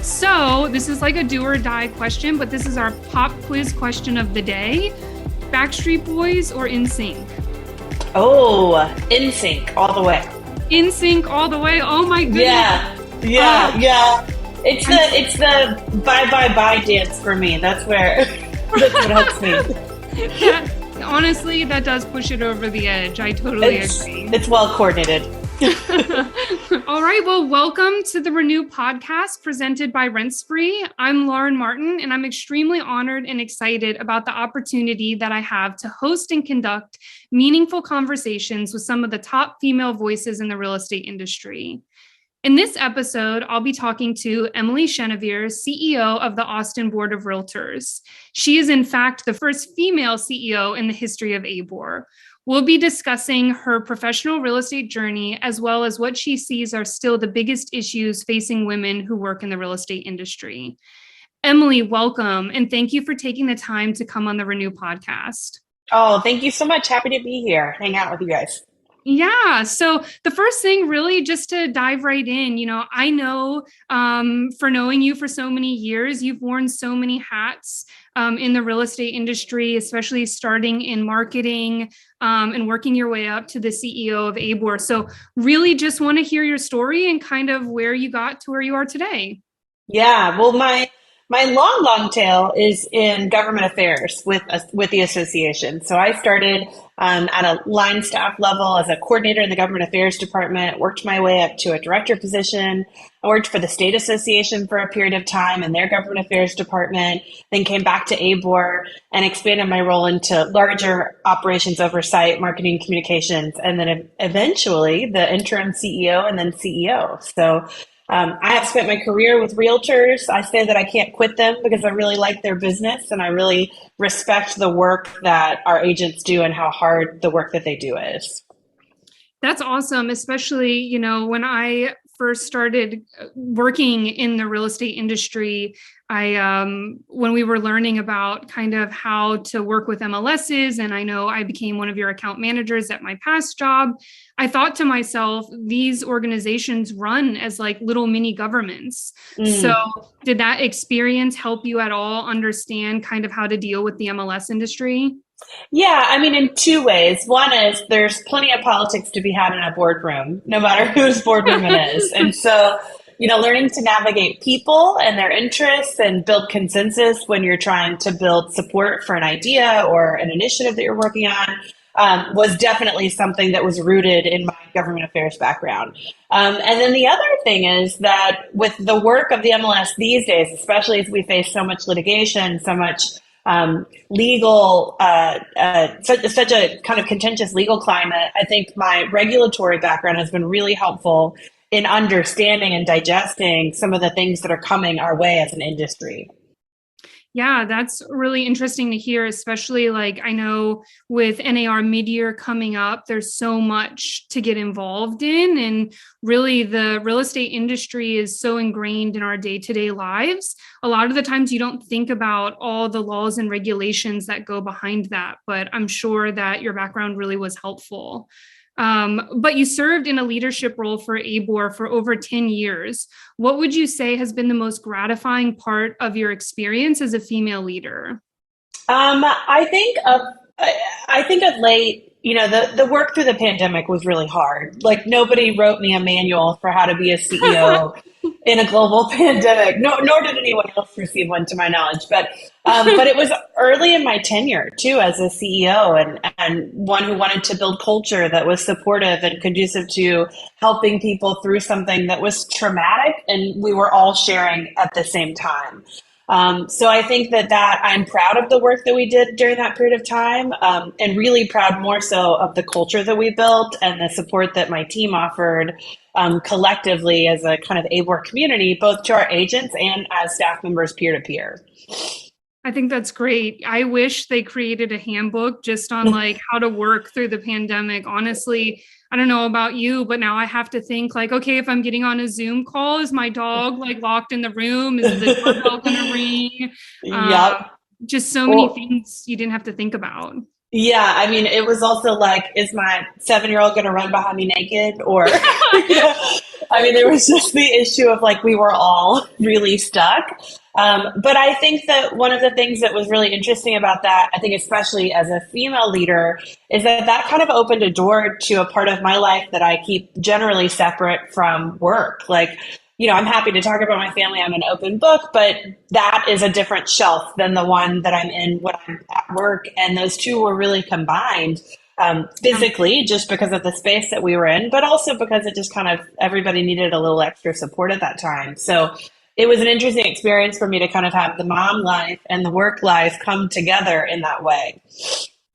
So this is like a do or die question, but this is our pop quiz question of the day. Backstreet Boys or NSYNC? Oh, NSYNC all the way. NSYNC all the way. Oh my goodness. Yeah. It's the bye dance for me. That's what helps me. Honestly, that does push it over the edge. I totally agree. It's well coordinated. All right. Well, welcome to the Renew podcast presented by RentSpree. I'm Lauren Martin, and I'm extremely honored and excited about the opportunity that I have to host and conduct meaningful conversations with some of the top female voices in the real estate industry. In this episode, I'll be talking to Emily Chenevert, CEO of the Austin Board of REALTORs. She is, in fact, the first female CEO in the history of ABOR. We'll be discussing her professional real estate journey, as well as what she sees are still the biggest issues facing women who work in the real estate industry. Emily, welcome, and thank you for taking the time to come on the Renew podcast. Oh, thank you so much. Happy to be here. Hang out with you guys. Yeah. So the first thing, really, just to dive right in, I know for knowing you for so many years, you've worn so many hats in the real estate industry, especially starting in marketing and working your way up to the CEO of ABOR. So really just want to hear your story and kind of where you got to where you are today. Yeah. Well, my long tail is in government affairs with the association. So I started at a line staff level as a coordinator in the government affairs department, worked my way up to a director position. I worked for the state association for a period of time in their government affairs department, then came back to ABOR and expanded my role into larger operations oversight, marketing, communications, and then eventually the interim CEO and then CEO. So I have spent my career with realtors. I say that I can't quit them because I really like their business and I really respect the work that our agents do and how hard the work that they do is. That's awesome, especially, when I first started working in the real estate industry, when we were learning about kind of how to work with MLSs, and I know I became one of your account managers at my past job, I thought to myself, these organizations run as like little mini governments. So did that experience help you at all understand kind of how to deal with the MLS industry? Yeah, I mean, in two ways. One is there's plenty of politics to be had in a boardroom, no matter whose boardroom it is. And so, learning to navigate people and their interests and build consensus when you're trying to build support for an idea or an initiative that you're working on was definitely something that was rooted in my government affairs background. And then the other thing is that with the work of the MLS these days, especially as we face so much litigation, so much legal, such a kind of contentious legal climate, I think my regulatory background has been really helpful in understanding and digesting some of the things that are coming our way as an industry. Yeah, that's really interesting to hear, especially like I know with NAR mid-year coming up, there's so much to get involved in. And really the real estate industry is so ingrained in our day-to-day lives. A lot of the times you don't think about all the laws and regulations that go behind that, but I'm sure that your background really was helpful. But you served in a leadership role for ABOR for over 10 years. What would you say has been the most gratifying part of your experience as a female leader? I think of late, the work through the pandemic was really hard. Like nobody wrote me a manual for how to be a CEO in a global pandemic. No, nor did anyone else receive one, to my knowledge. But it was early in my tenure too as a CEO and one who wanted to build culture that was supportive and conducive to helping people through something that was traumatic and we were all sharing at the same time. So I think that I'm proud of the work that we did during that period of time, and really proud more so of the culture that we built and the support that my team offered collectively as a kind of ABOR community, both to our agents and as staff members peer to peer. I think that's great. I wish they created a handbook just on like how to work through the pandemic. Honestly, I don't know about you, but now I have to think like, okay, if I'm getting on a Zoom call, is my dog like locked in the room? Is the doorbell going to ring? Yep. Just so many things you didn't have to think about. Yeah, I mean, it was also like, is my 7-year-old going to run behind me naked? Or, you know, I mean, there was just the issue of like, we were all really stuck. But I think that one of the things that was really interesting about that, I think, especially as a female leader, is that that kind of opened a door to a part of my life that I keep generally separate from work. Like, I'm happy to talk about my family. I'm an open book, but that is a different shelf than the one that I'm in when I'm at work. And those two were really combined Yeah. physically just because of the space that we were in, but also because it just kind of everybody needed a little extra support at that time. So it was an interesting experience for me to kind of have the mom life and the work life come together in that way.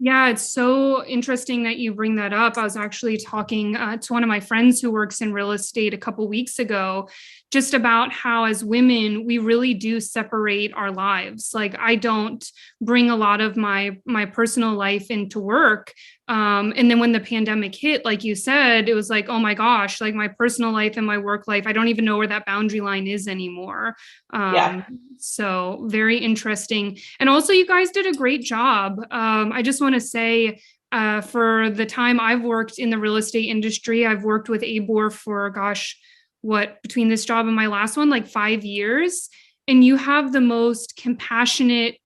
Yeah, it's so interesting that you bring that up. I was actually talking to one of my friends who works in real estate a couple weeks ago, just about how as women we really do separate our lives. Like I don't bring a lot of my personal life into work. And then when the pandemic hit, like you said, it was like, oh my gosh, like my personal life and my work life, I don't even know where that boundary line is anymore. Yeah. So very interesting. And also, you guys did a great job. I just want to say, for the time I've worked in the real estate industry, I've worked with ABOR for, gosh, what, between this job and my last one, like 5 years. And you have the most compassionate,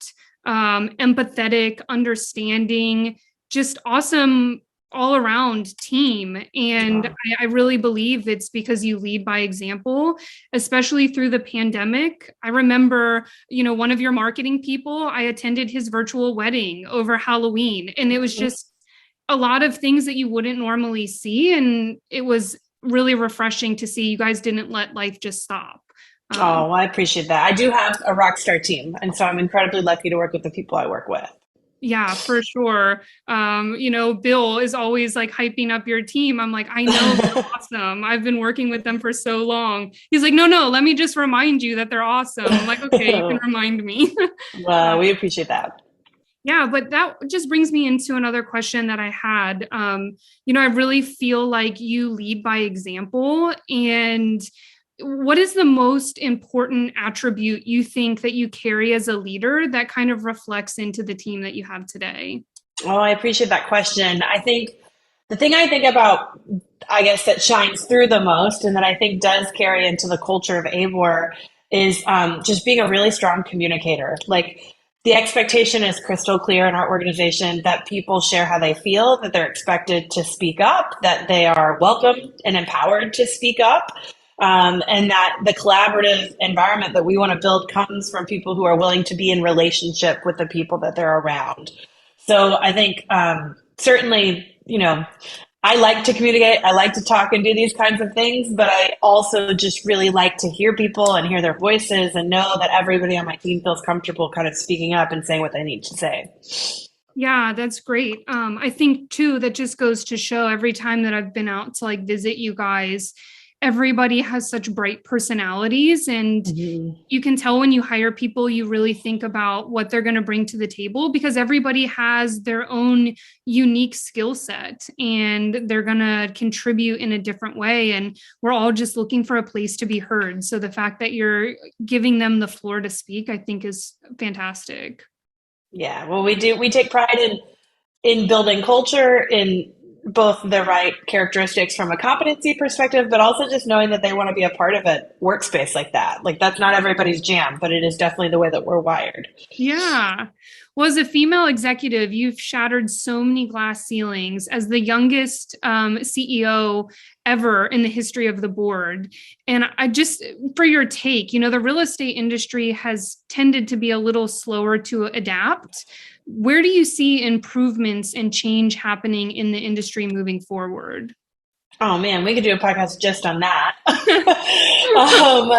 empathetic, understanding, just awesome all around team. And Oh, I really believe it's because you lead by example, especially through the pandemic. I remember, one of your marketing people, I attended his virtual wedding over Halloween, and it was just a lot of things that you wouldn't normally see. And it was really refreshing to see you guys didn't let life just stop. well, I appreciate that. I do have a rock star team, and so I'm incredibly lucky to work with the people I work with. Yeah, for sure. Bill is always like hyping up your team. I'm like, I know they're awesome. I've been working with them for so long. He's like, no, no, let me just remind you that they're awesome. I'm like, okay, you can remind me. Well, we appreciate that. Yeah, but that just brings me into another question that I had. I really feel like you lead by example. And what is the most important attribute you think that you carry as a leader that kind of reflects into the team that you have today? Oh, I appreciate that question. I think the thing I think about, I guess, that shines through the most and that I think does carry into the culture of ABOR is just being a really strong communicator. Like the expectation is crystal clear in our organization that people share how they feel, that they're expected to speak up, that they are welcome and empowered to speak up. And that the collaborative environment that we want to build comes from people who are willing to be in relationship with the people that they're around. So I think certainly, I like to communicate. I like to talk and do these kinds of things, but I also just really like to hear people and hear their voices and know that everybody on my team feels comfortable kind of speaking up and saying what they need to say. Yeah, that's great. I think too, that just goes to show every time that I've been out to like visit you guys, everybody has such bright personalities, and Mhm. you can tell when you hire people, you really think about what they're going to bring to the table because everybody has their own unique skill set and they're going to contribute in a different way. And we're all just looking for a place to be heard. So the fact that you're giving them the floor to speak, I think is fantastic. Yeah, well, we take pride in building culture in both the right characteristics from a competency perspective, but also just knowing that they want to be a part of a workspace like that. Like that's not everybody's jam, but it is definitely the way that we're wired. Yeah. Well, as a female executive, you've shattered so many glass ceilings as the youngest CEO ever in the history of the board. And I just, for your take, the real estate industry has tended to be a little slower to adapt. Where do you see improvements and change happening in the industry moving forward? Oh man, we could do a podcast just on that. um,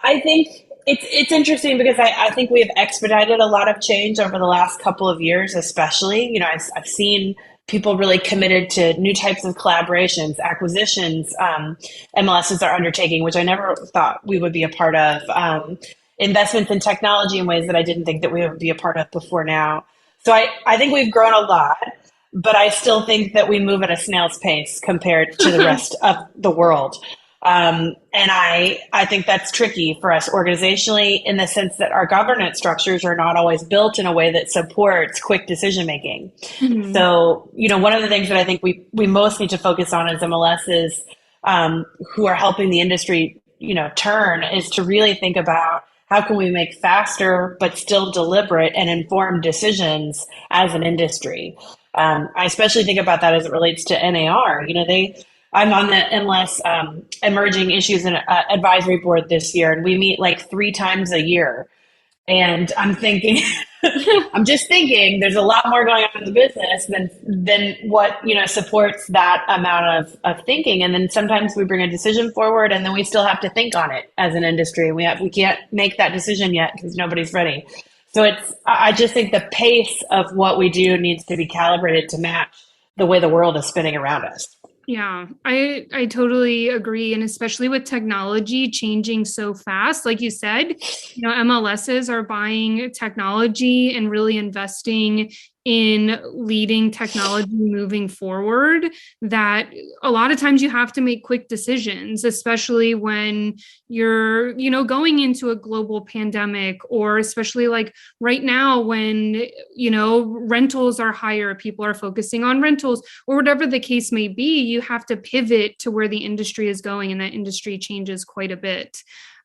I think it's interesting because I think we have expedited a lot of change over the last couple of years, especially. I've seen people really committed to new types of collaborations, acquisitions, MLSs are undertaking, which I never thought we would be a part of. Investments in technology in ways that I didn't think that we would be a part of before now. So I think we've grown a lot, but I still think that we move at a snail's pace compared to the rest of the world. And I think that's tricky for us organizationally in the sense that our governance structures are not always built in a way that supports quick decision making. Mhm. So, one of the things that I think we most need to focus on as MLSs, who are helping the industry, turn, is to really think about how can we make faster but still deliberate and informed decisions as an industry. I especially think about that as it relates to NAR. I'm on the Endless Emerging Issues and Advisory Board this year, and we meet like 3 times a year. And I'm thinking, I'm just thinking, there's a lot more going on in the business than what supports that amount of thinking. And then sometimes we bring a decision forward, and then we still have to think on it as an industry. We can't make that decision yet because nobody's ready. So I just think the pace of what we do needs to be calibrated to match the way the world is spinning around us. Yeah, I totally agree. And especially with technology changing so fast, like you said, MLSs are buying technology and really investing in leading technology moving forward, that a lot of times you have to make quick decisions, especially when you're, going into a global pandemic, or especially like right now when, rentals are higher, people are focusing on rentals, or whatever the case may be. You have to pivot to where the industry is going, and that industry changes quite a bit.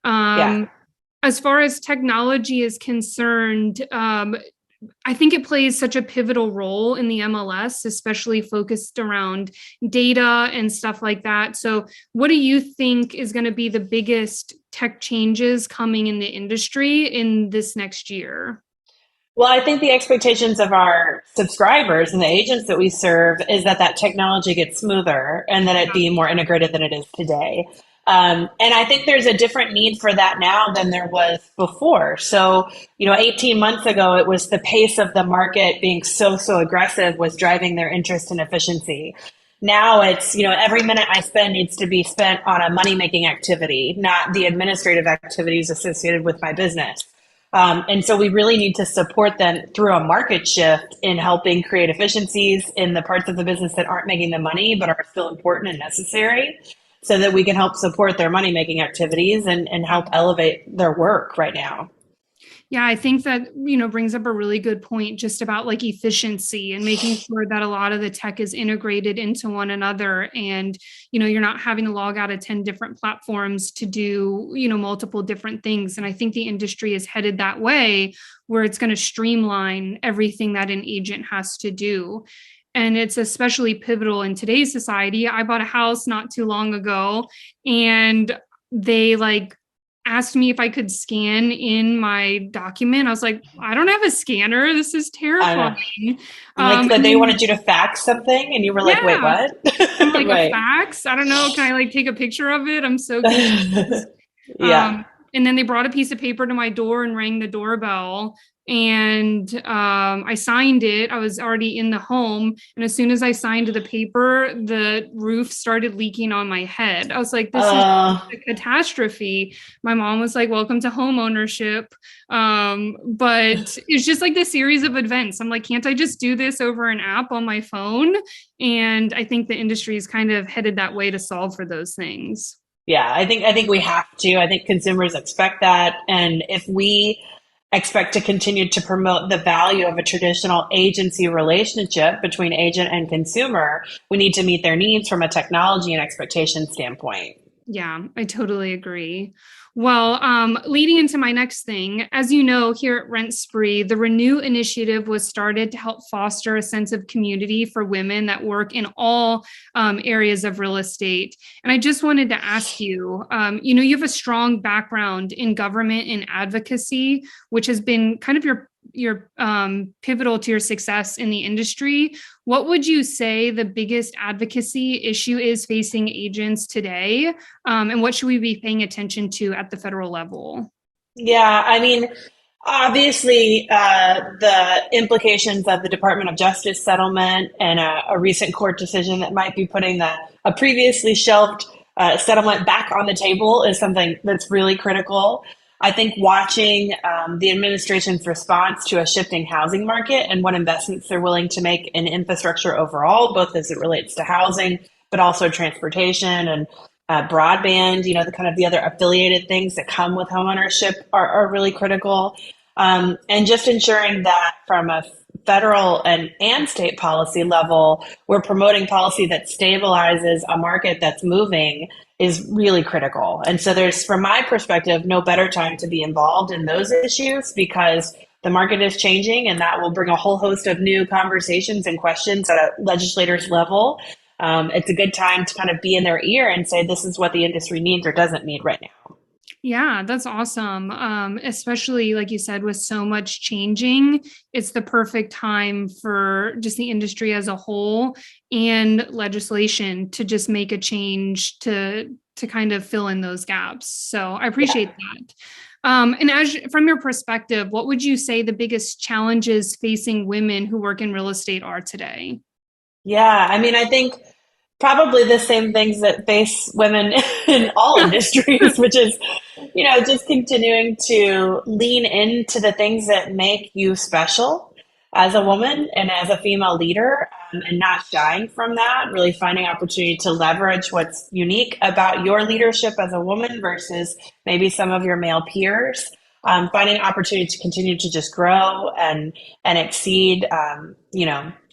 Yeah. As far as technology is concerned, I think it plays such a pivotal role in the MLS, especially focused around data and stuff like that. So what do you think is going to be the biggest tech changes coming in the industry in this next year? Well, I think the expectations of our subscribers and the agents that we serve is that technology gets smoother and that it be more integrated than it is today. And I think there's a different need for that now than there was before. So, 18 months ago, it was the pace of the market being so aggressive was driving their interest in efficiency. Now it's, every minute I spend needs to be spent on a money making activity, not the administrative activities associated with my business. And so we really need to support them through a market shift in helping create efficiencies in the parts of the business that aren't making the money, but are still important and necessary, so that we can help support their money making activities and help elevate their work right now. Yeah, I think that, brings up a really good point just about like efficiency and making sure that a lot of the tech is integrated into one another. And, you're not having to log out of 10 different platforms to do, multiple different things. And I think the industry is headed that way, where it's going to streamline everything that an agent has to do. And it's especially pivotal in today's society. I bought a house not too long ago, and they asked me if I could scan in my document. I was like, I don't have a scanner. This is terrifying. That they wanted you to fax something, and you were like, wait, what? I'm like, right. A fax? I don't know. Can I take a picture of it? I'm so confused. Yeah. And then they brought a piece of paper to my door and rang the doorbell. And I signed it. I was already in the home. And as soon as I signed the paper, the roof started leaking on my head. I was like, this is a catastrophe. My mom was like, welcome to home ownership. But it's just like this series of events. I'm like, can't I just do this over an app on my phone? And I think the industry is kind of headed that way to solve for those things. Yeah, I think we have to. I think consumers expect that. And if we expect to continue to promote the value of a traditional agency relationship between agent and consumer, we need to meet their needs from a technology and expectation standpoint. Yeah, I totally agree. Well, leading into my next thing, as you know, here at RentSpree, the Renew initiative was started to help foster a sense of community for women that work in all areas of real estate. And I just wanted to ask you, you have a strong background in government and advocacy, which has been kind of your pivotal to your success in the industry. What would you say the biggest advocacy issue is facing agents today? And what should we be paying attention to at the federal level? Yeah, I mean, obviously, the implications of the Department of Justice settlement and a recent court decision that might be putting a previously shelved settlement back on the table is something that's really critical. I think watching the administration's response to a shifting housing market and what investments they're willing to make in infrastructure overall, both as it relates to housing, but also transportation and broadband, the kind of the other affiliated things that come with homeownership are really critical. And just ensuring that from a federal and state policy level, we're promoting policy that stabilizes a market that's moving is really critical. And so there's, from my perspective, no better time to be involved in those issues because the market is changing and that will bring a whole host of new conversations and questions at a legislator's level. It's a good time to kind of be in their ear and say, this is what the industry needs or doesn't need right now. Yeah, that's awesome. Especially like you said, with so much changing, it's the perfect time for just the industry as a whole and legislation to just make a change to kind of fill in those gaps. So I appreciate that. And as from your perspective, what would you say the biggest challenges facing women who work in real estate are today? Yeah, I mean, I think probably the same things that face women in all industries, which is, just continuing to lean into the things that make you special as a woman and as a female leader, and not shying from that, really finding opportunity to leverage what's unique about your leadership as a woman versus maybe some of your male peers. Finding opportunity to continue to just grow and exceed,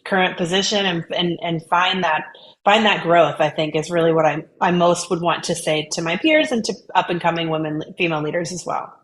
current position and find that growth, I think is really what I most would want to say to my peers and to up and coming female leaders as well.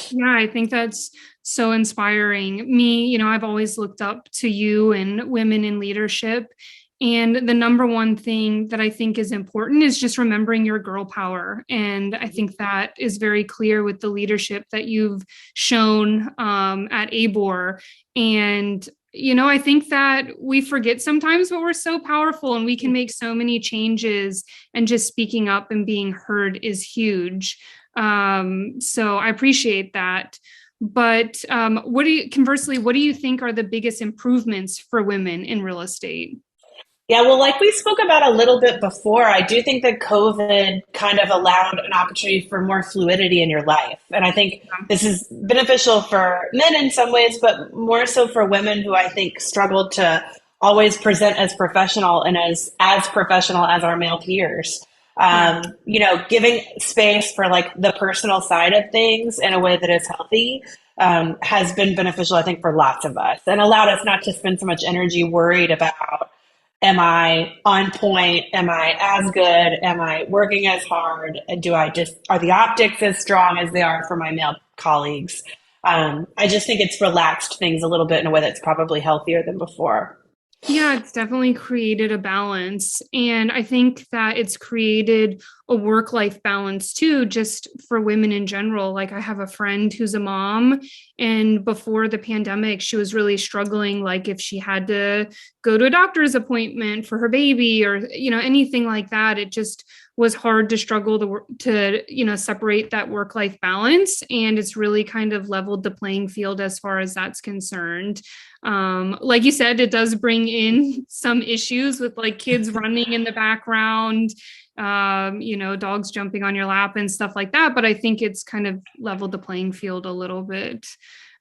Yeah, I think that's so inspiring. Me, I've always looked up to you and women in leadership. And the number one thing that I think is important is just remembering your girl power. And I think that is very clear with the leadership that you've shown at ABOR. And I think that we forget sometimes, but we're so powerful and we can make so many changes, and just speaking up and being heard is huge. So I appreciate that. But conversely, what do you think are the biggest improvements for women in real estate? Yeah, well, like we spoke about a little bit before, I do think that COVID kind of allowed an opportunity for more fluidity in your life. And I think this is beneficial for men in some ways, but more so for women who I think struggled to always present as professional and as professional as our male peers. Giving space for like the personal side of things in a way that is healthy has been beneficial, I think, for lots of us, and allowed us not to spend so much energy worried about, am I on point? Am I as good? Am I working as hard? Are the optics as strong as they are for my male colleagues? I just think it's relaxed things a little bit in a way that's probably healthier than before. Yeah, it's definitely created a balance. And I think that it's created a work-life balance too, just for women in general. Like I have a friend who's a mom, and before the pandemic, she was really struggling. Like if she had to go to a doctor's appointment for her baby or, anything like that, it just was hard to struggle to separate that work-life balance. And it's really kind of leveled the playing field as far as that's concerned. Like you said, it does bring in some issues with like kids running in the background, dogs jumping on your lap and stuff like that. But I think it's kind of leveled the playing field a little bit.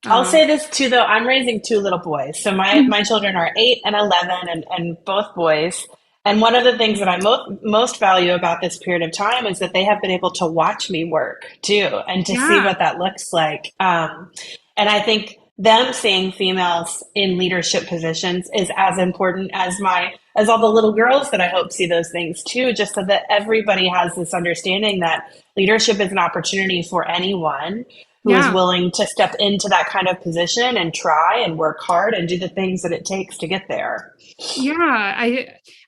I'll say this too, though. I'm raising two little boys. So my children are 8 and 11 and both boys. And one of the things that I most value about this period of time is that they have been able to watch me work too, and to see what that looks like. And I think them seeing females in leadership positions is as important as all the little girls that I hope see those things too, just so that everybody has this understanding that leadership is an opportunity for anyone who is willing to step into that kind of position and try and work hard and do the things that it takes to get there. Yeah,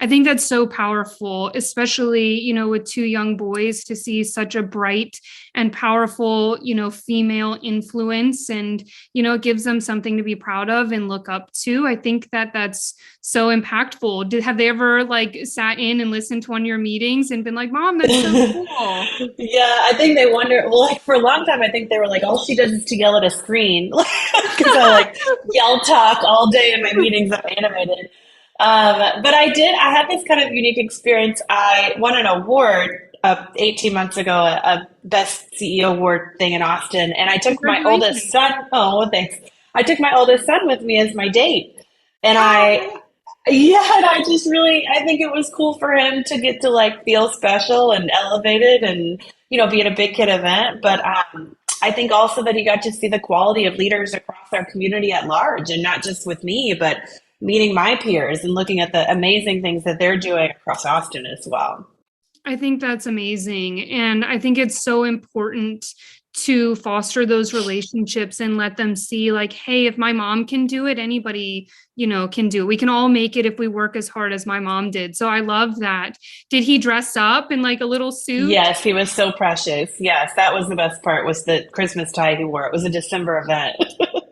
I think that's so powerful, especially, with two young boys, to see such a bright and powerful, female influence, and, it gives them something to be proud of and look up to. I think that that's so impactful. Have they ever like sat in and listened to one of your meetings and been like, Mom, that's so cool? Yeah, I think they wonder, well, like for a long time, I think they were like, all she does is to yell at a screen. Because I like yell talk all day in my meetings. I'm animated. But I had this kind of unique experience. I won an award 18 months ago, a Best CEO Award thing in Austin. And I took my oldest son. Oh, thanks. I took my oldest son with me as my date. And Yeah, and I think it was cool for him to get to like feel special and elevated and, be at a big kid event. But I think also that he got to see the quality of leaders across our community at large and not just with me, but meeting my peers and looking at the amazing things that they're doing across Austin as well. I think that's amazing. And I think it's so important to foster those relationships and let them see, like, hey, if my mom can do it, anybody, can do it. We can all make it if we work as hard as my mom did. So I love that. Did he dress up in like a little suit? Yes, he was so precious. Yes, that was the best part was the Christmas tie he wore. It was a December event.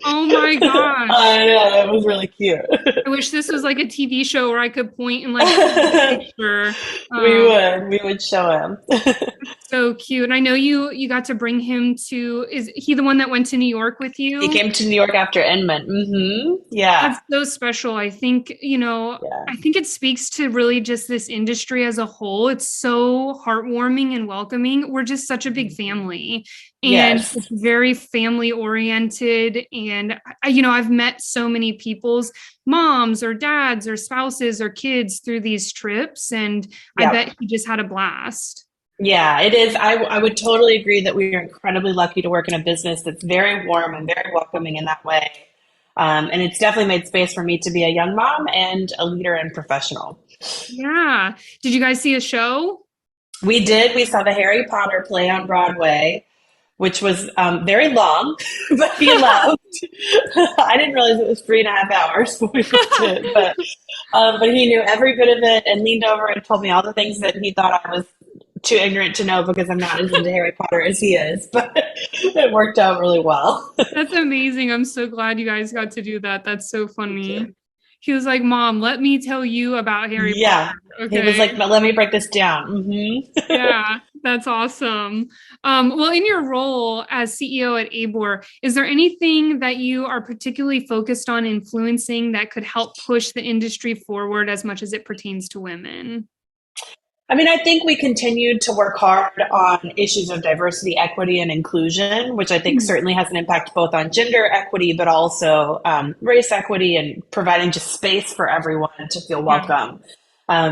Oh my gosh. I know, it was really cute. I wish this was like a TV show where I could point and like a picture. We would show him. So cute. And I know you got to bring him to, is he the one that went to New York with you? He came to New York after Inman. Yeah. That's so special. I think, I think it speaks to really just this industry as a whole. It's so heartwarming and welcoming. We're just such a big family. And Yes. it's very family oriented. And I've met so many people's moms or dads or spouses or kids through these trips. And I Yep. bet he just had a blast. Yeah, it is. I would totally agree that we are incredibly lucky to work in a business that's very warm and very welcoming in that way. And it's definitely made space for me to be a young mom and a leader and professional. Yeah. Did you guys see a show? We did. We saw the Harry Potter play on Broadway, which was very long, but he loved. I didn't realize it was 3.5 hours when we watched it, but he knew every bit of it and leaned over and told me all the things that he thought I was too ignorant to know because I'm not as into Harry Potter as he is. But it worked out really well. That's amazing. I'm so glad you guys got to do that. That's so funny. He was like, Mom, let me tell you about Harry Yeah, Potter. Okay. he was like, "Let me break this down." Yeah, that's awesome. Well, in your role as CEO at ABOR, is there anything that you are particularly focused on influencing that could help push the industry forward as much as it pertains to women? I mean, I think we continued to work hard on issues of diversity, equity, and inclusion, which I think certainly has an impact both on gender equity, but also race equity and providing just space for everyone to feel welcome.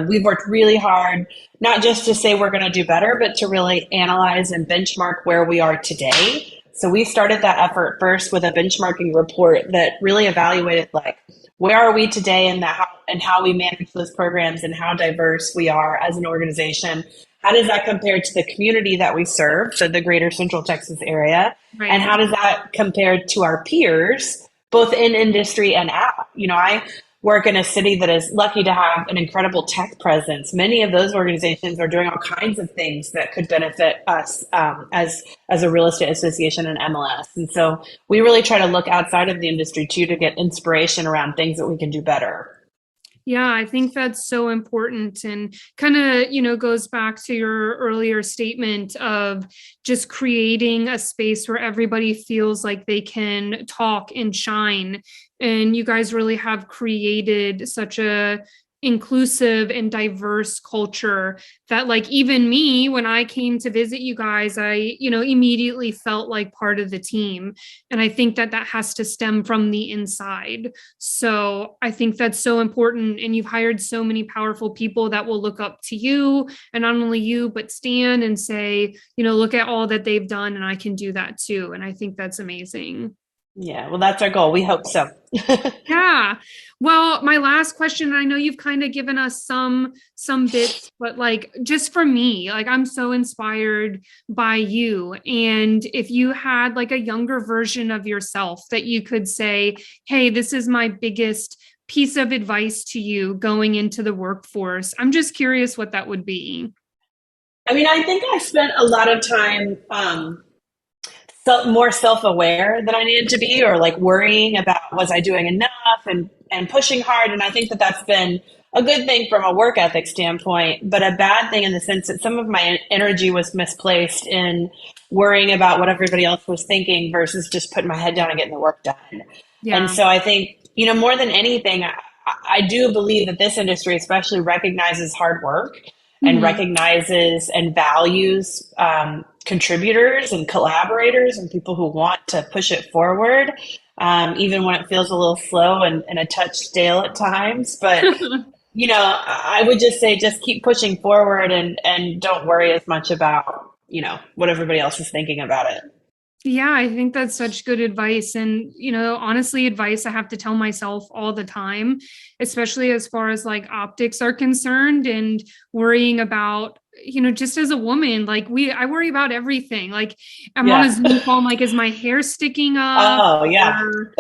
We've worked really hard, not just to say we're going to do better, but to really analyze and benchmark where we are today. So we started that effort first with a benchmarking report that really evaluated like where are we today and how we manage those programs and how diverse we are as an organization. How does that compare to the community that we serve, so the greater Central Texas area? Right. And how does that compare to our peers, both in industry and out? I work in a city that is lucky to have an incredible tech presence. Many of those organizations are doing all kinds of things that could benefit us as a real estate association and MLS. And so we really try to look outside of the industry too to get inspiration around things that we can do better. Yeah, I think that's so important and kind of, goes back to your earlier statement of just creating a space where everybody feels like they can talk and shine. And you guys really have created such a inclusive and diverse culture that like even me when I came to visit you guys I immediately felt like part of the team, and I think that has to stem from the inside. So I think that's so important, and you've hired so many powerful people that will look up to you, and not only you but stand and say, look at all that they've done and I can do that too. And I think that's amazing. Yeah, well, that's our goal. We hope so. Yeah. Well, my last question, I know you've kind of given us some bits, but like just for me, like I'm so inspired by you. And if you had like a younger version of yourself that you could say, hey, this is my biggest piece of advice to you going into the workforce, I'm just curious what that would be. I mean, I think I spent a lot of time more self-aware than I needed to be, or like worrying about was I doing enough and pushing hard. And I think that that's been a good thing from a work ethic standpoint, but a bad thing in the sense that some of my energy was misplaced in worrying about what everybody else was thinking versus just putting my head down and getting the work done. Yeah. And so I think, more than anything, I do believe that this industry especially recognizes hard work and recognizes and values contributors and collaborators and people who want to push it forward. even when it feels a little slow and a touch stale at times. But I would just say just keep pushing forward and don't worry as much about, what everybody else is thinking about it. Yeah, I think that's such good advice. And, honestly, advice I have to tell myself all the time, especially as far as like optics are concerned and worrying about, just as a woman, like I worry about everything. Like I'm on a Zoom call, like, is my hair sticking up? Oh, yeah. Or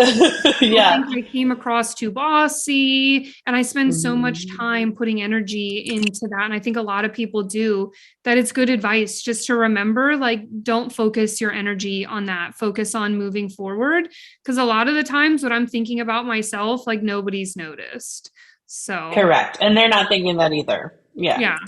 Yeah. think I came across too bossy. And I spend so much time putting energy into that. And I think a lot of people do that. It's good advice just to remember, like, don't focus your energy on that. Focus on moving forward. Because a lot of the times when I'm thinking about myself, like nobody's noticed. So correct. And they're not thinking that either. Yeah. Yeah,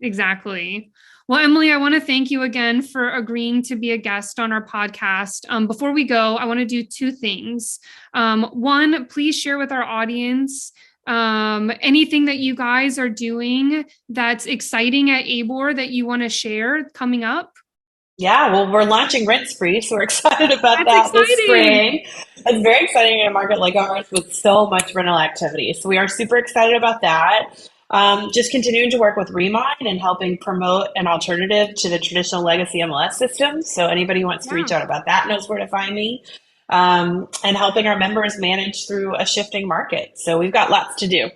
exactly. Well, Emily, I want to thank you again for agreeing to be a guest on our podcast. Before we go, I want to do two things. One, please share with our audience anything that you guys are doing that's exciting at ABOR that you want to share coming up. Yeah, well, we're launching RentSpree, so we're excited about that this spring. It's very exciting in a market like ours with so much rental activity. So we are super excited about that. Just continuing to work with Remine and helping promote an alternative to the traditional legacy MLS system. So anybody who wants to reach out about that knows where to find me. And helping our members manage through a shifting market. So we've got lots to do.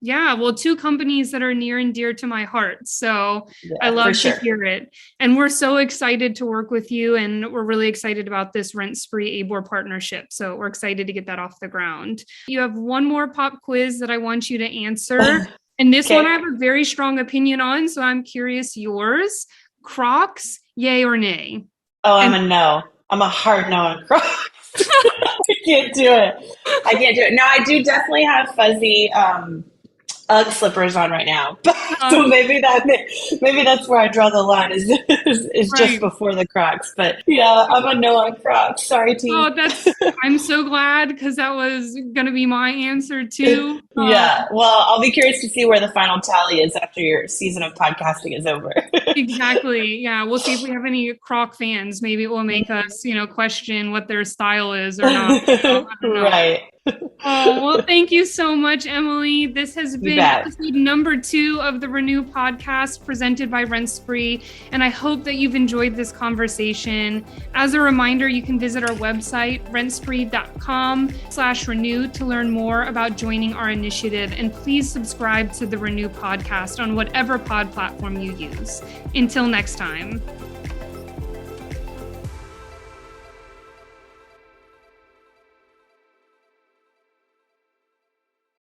Yeah, well, two companies that are near and dear to my heart. So I love to hear it. And we're so excited to work with you. And we're really excited about this RentSpree ABOR partnership. So we're excited to get that off the ground. You have one more pop quiz that I want you to answer. And this one I have a very strong opinion on. So I'm curious yours. Crocs, yay or nay? Oh, I'm a no. I'm a hard no on Crocs. I can't do it. No, I do definitely have fuzzy UGG slippers on right now. So maybe that's where I draw the line is just before the Crocs. But yeah, I'm a no on Crocs. Sorry, team. Oh, I'm so glad because that was going to be my answer too. Yeah. Well, I'll be curious to see where the final tally is after your season of podcasting is over. Exactly. Yeah. We'll see if we have any Croc fans. Maybe it will make us, question what their style is or not. Right. Oh, well, thank you so much, Emily. This has been episode number 2 of the Renew podcast presented by RentSpree, and I hope that you've enjoyed this conversation. As a reminder, you can visit our website, rentspree.com/renew to learn more about joining our initiative, and please subscribe to the Renew podcast on whatever pod platform you use. Until next time.